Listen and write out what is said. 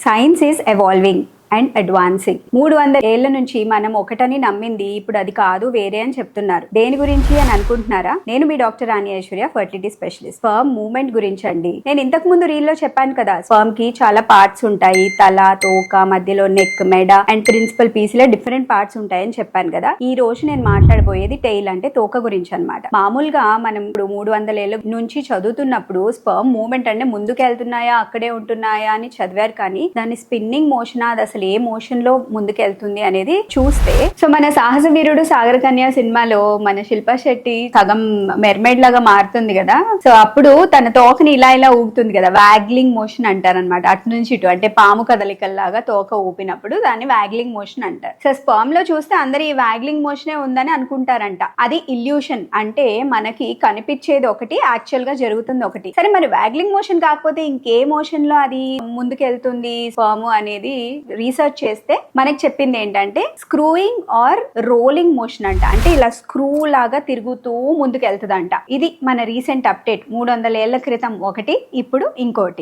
Science is evolving and advancing. 300 ఏళ్ల నుంచి మనం ఒకటని నమ్మింది ఇప్పుడు అది కాదు వేరే అని చెప్తున్నారు. దేని గురించి అని అనుకుంటున్నారా? నేను మీ doctor Rani Aishwarya, fertility specialist. Sperm movement గురించి అండి. నేను ఇంతకు ముందు రీల్లో చెప్పాను కదా, స్పర్మ్ కి చాలా పార్ట్స్ ఉంటాయి. తల, తోక, మధ్యలో నెక్, మెడ అండ్ ప్రిన్సిపల్ పీస్ లో డిఫరెంట్ పార్ట్స్ ఉంటాయని చెప్పాను కదా. ఈ రోజు నేను మాట్లాడబోయేది టెయిల్ అంటే తోక గురించి అనమాట. మామూలుగా మనం ఇప్పుడు 300 ఏళ్ల నుంచి చదువుతున్నప్పుడు స్పర్మ్ మూవ్మెంట్ అంటే ముందుకు వెళ్తున్నాయా అక్కడే ఉంటున్నాయా అని చదివారు, కానీ దాని స్పిన్నింగ్ మోషన్ అది అసలు ఏ మోషన్ లో ముందుకెళ్తుంది అనేది చూస్తే, సో మన సాహస వీరుడు సాగర కన్య సినిమాలో మన శిల్పా శెట్టి సగం మెర్మైడ్ లాగా మారుతుంది కదా. సో అప్పుడు తన తోకని ఇలా ఇలా ఊగుతుంది కదా, వాగ్లింగ్ మోషన్ అంటారనమాట. అటు నుంచి ఇటు అంటే పాము కదలికల్లాగా తోక ఊపినప్పుడు దాన్ని వాగ్లింగ్ మోషన్ అంటారు. సో స్పర్మ్ లో చూస్తే అందరు ఈ వాగ్లింగ్ మోషనే ఉందని అనుకుంటారంట. అది ఇల్యూషన్. అంటే మనకి కనిపించేది ఒకటి, యాక్చువల్ గా జరుగుతుంది ఒకటి. సరే మరి వాగ్లింగ్ మోషన్ కాకపోతే ఇంకే మోషన్ లో అది ముందుకెళ్తుంది స్పర్మ్ అనేది రీసెర్చ్ చేస్తే మనకి చెప్పింది ఏంటంటే స్క్రూయింగ్ ఆర్ రోలింగ్ మోషన్ అంట. అంటే ఇలా స్క్రూ లాగా తిరుగుతూ ముందుకు వెళ్తుందంట. ఇది మన రీసెంట్ అప్డేట్. 300 ఏళ్ల క్రితం ఒకటి, ఇప్పుడు ఇంకోటి.